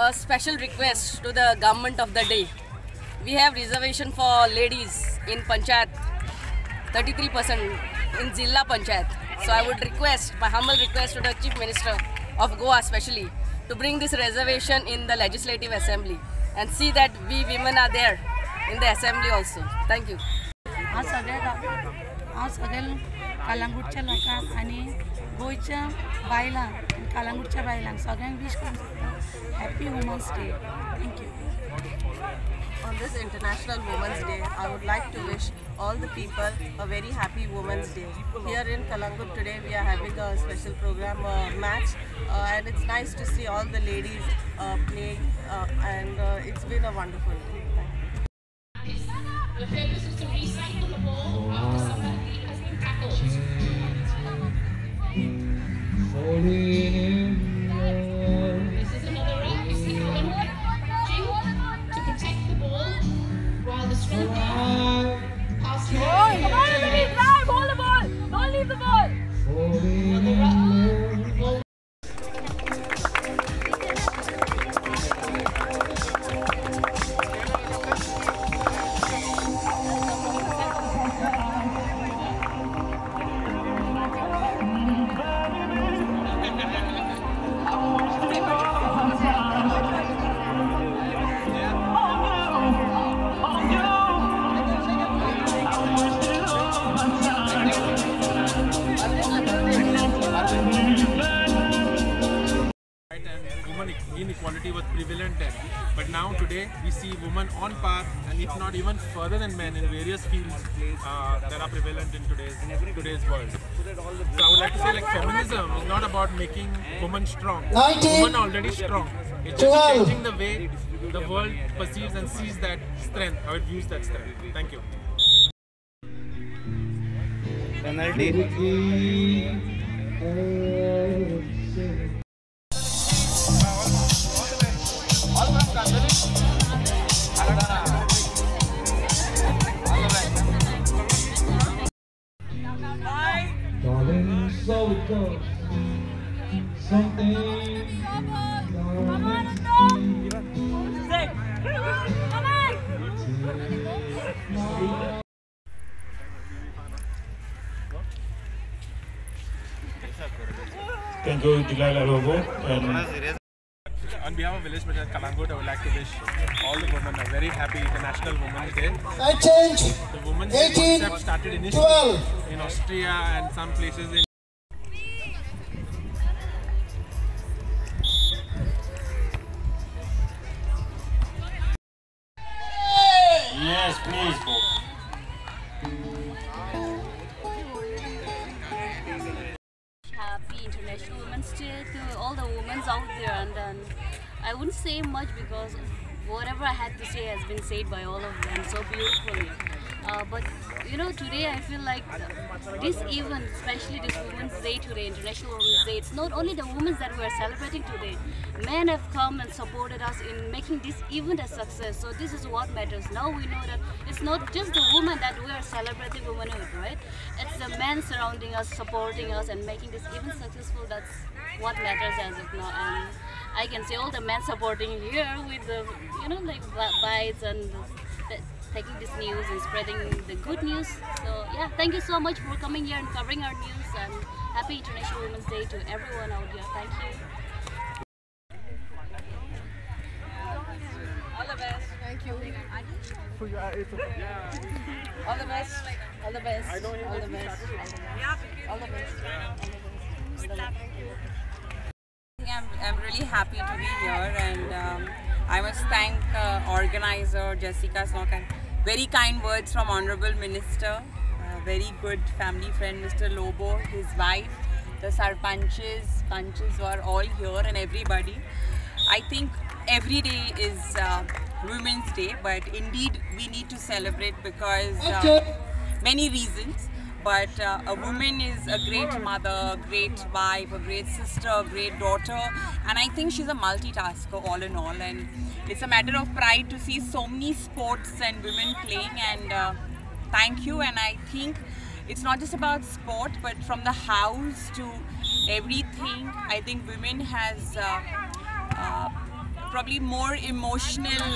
a special request to the government of the day. We have reservation for ladies in Panchayat, 33% in Zilla Panchayat. So I would request, my humble request to the Chief Minister of Goa especially, to bring this reservation in the Legislative Assembly and see that we women are there in the Assembly also. Thank you. आज सगळ्या कलंगूटच्या लोकांक आणि गोयच्या बायलांक आणि कलंगूटच्या बायलांक सगळ्यांक wish करूंक happy women's day. Thank you. On this International Women's Day, I would like to wish all the people a very happy Women's Day. Here in Kalangut today, we are having a special program match, and it's nice to see all the ladies playing, and it's been a wonderful day. The purpose is to recycle the ball after somebody has been tackled. This is another run. You see how they're marching to protect the ball while the strong man passes it. Come on, everybody, drive, hold the ball, don't leave the ball. On the run, the ball. Women inequality was prevalent then, but now today we see women on par, and if not even further than men in various fields that are prevalent in today's world. So I would like to say, like, feminism is not about making women strong. Women are already strong. It's just changing the way the world perceives and sees that strength, how it views that strength. Thank you. Darling, so it goes. Something. Thank you, Delilah Robo. On behalf of Village Panchayat Kalangut, I would like to wish all the women a very happy International Women's Day. I change. The Women's Day concept started initially in Austria and some places in Yes, please go. Happy International Women's Day to all the women out there, and I wouldn't say much because whatever I had to say has been said by all of them so beautifully. But you know, today I feel like this event, especially this Women's Day today, International Women's Day, it's not only the women that we are celebrating today. Men have come and supported us in making this event a success. So this is what matters. Now we know that it's not just the women that we are celebrating womanhood, right? It's the men surrounding us, supporting us, and making this event successful. That's what matters as of now. And I can see all the men supporting here with the, you know, like bites and taking this news and spreading the good news. So yeah, thank you so much for coming here and covering our news, and happy International Women's Day to everyone out here. Thank you. All the best. Thank you. All the best. All the best. All the best. All the best. I'm really happy to be here, and I must thank organizer Jessica Snock, and very kind words from Honorable Minister, very good family friend Mr. Lobo, his wife, the sarpanches, punches who are all here, and everybody. I think every day is Women's Day, but indeed we need to celebrate because many reasons. But a woman is a great mother, a great wife, a great sister, a great daughter, and I think she's a multitasker all in all, and it's a matter of pride to see so many sports and women playing, and thank you. And I think it's not just about sport, but from the house to everything, I think women has probably more emotional,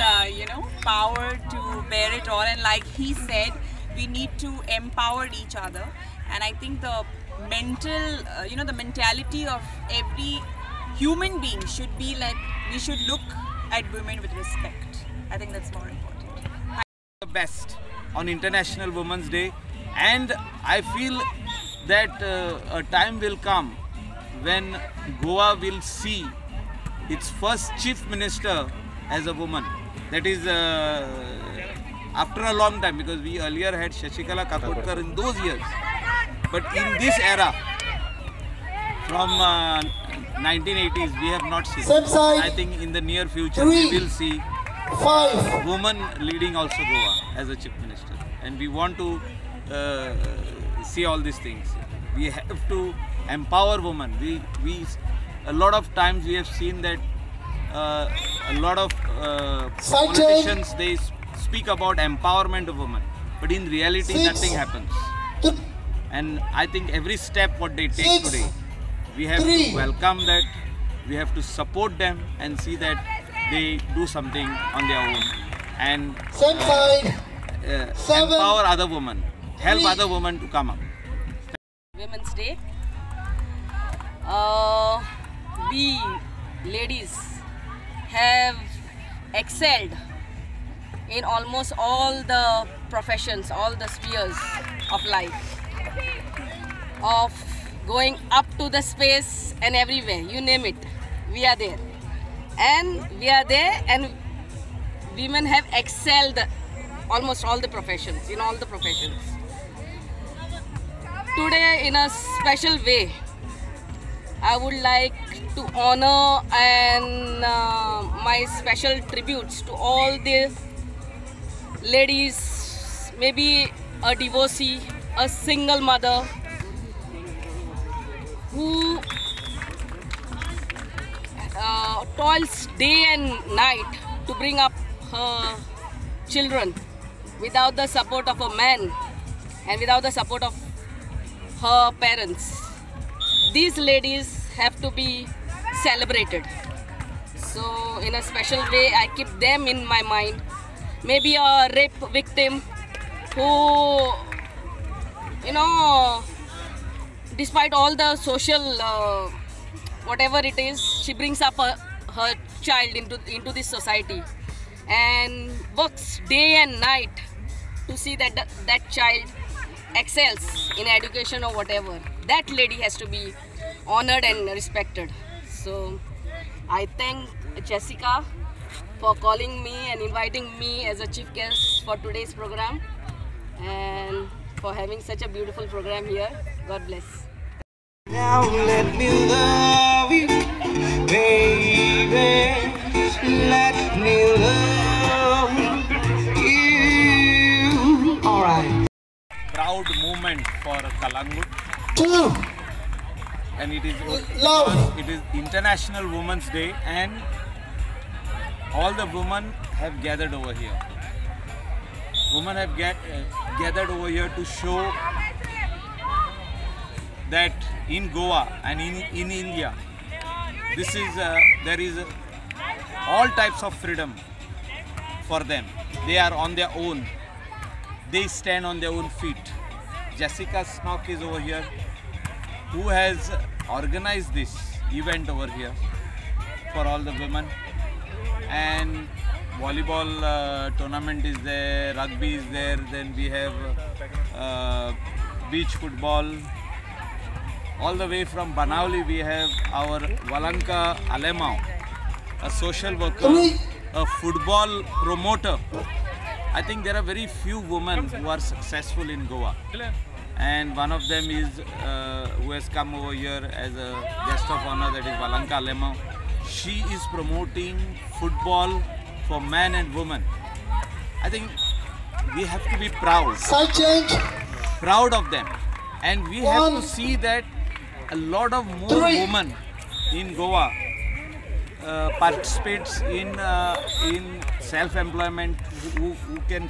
power to bear it all. And like he said, we need to empower each other. And I think the the mentality of every human being should be like, we should look at women with respect. I think that's more important. The best on International Women's Day, and I feel that a time will come when Goa will see its first chief minister as a woman. That is after a long time, because we earlier had Shashikala Kapotkar in those years. But in this era, from 1980s, we have not seen. I think in the near future, we will see women leading also Goa as a chief minister. And we want to see all these things. We have to empower women. A lot of times we have seen that a lot of politicians, they speak about empowerment of women, but in reality nothing happens. And I think every step what they take today, we have to welcome that, we have to support them and see that they do something on their own and empower other women, help other women to come up. Women's Day. We ladies have excelled in almost all the professions, all the spheres of life, of going up to the space and everywhere, you name it, we are there. And we are there, and women have excelled almost all the professions, in all the professions. Today, in a special way, I would like to honor and my special tributes to all the ladies, maybe a divorcee, a single mother, who toils day and night to bring up her children without the support of a man and without the support of her parents. These ladies have to be celebrated. So in a special way, I keep them in my mind. Maybe a rape victim who, despite all the social, whatever it is, she brings up her child into this society and works day and night to see that that child excels in education or whatever. That lady has to be honored and respected. So I thank Jessica for calling me and inviting me as a chief guest for today's program, and for having such a beautiful program here. God bless. Now let me love you, baby. Let me love you. All right. Proud moment for Kalangut. And it is International Women's Day, and all the women have gathered over here. Women have gathered over here to show that in Goa and in India, there is all types of freedom for them. They are on their own. They stand on their own feet. Jessica Snock is over here, who has organized this event over here for all the women. And volleyball tournament is there, rugby is there, then we have beach football. All the way from Banavali we have our Valanka Alemao, a social worker, a football promoter. I think there are very few women who are successful in Goa. And one of them is who has come over here as a guest of honor, that is Valanka Alemao. She is promoting football for men and women. I think we have to be proud of them, and we have to see that a lot of more women in Goa participates in self-employment, who can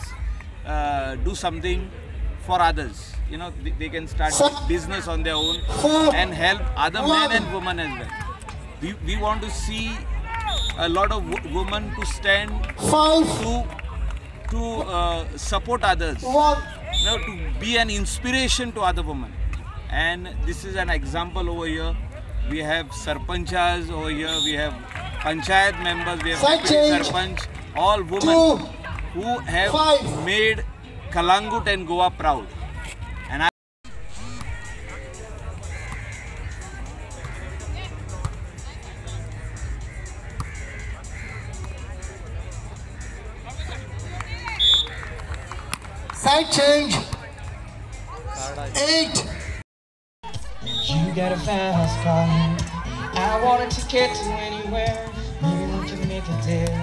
do something for others. They can start business on their own and help other men and women as well. We want to see a lot of women to stand 5, to support others, 1. to be an inspiration to other women. And this is an example over here. We have sarpanchas over here, we have panchayat members, we have Side change. sarpanch, all women 2, who have 5. made Kalangut and Goa proud. And Side change. 8. You got a fast car. I wanted to get to anywhere. Maybe we can make a deal.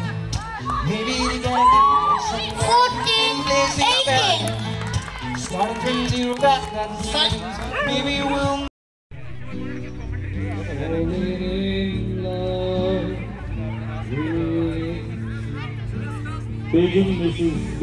Maybe you gotta get somewhere. 14, 18. Starting from zero back on things. Maybe we'll. Beijing, Mrs. B.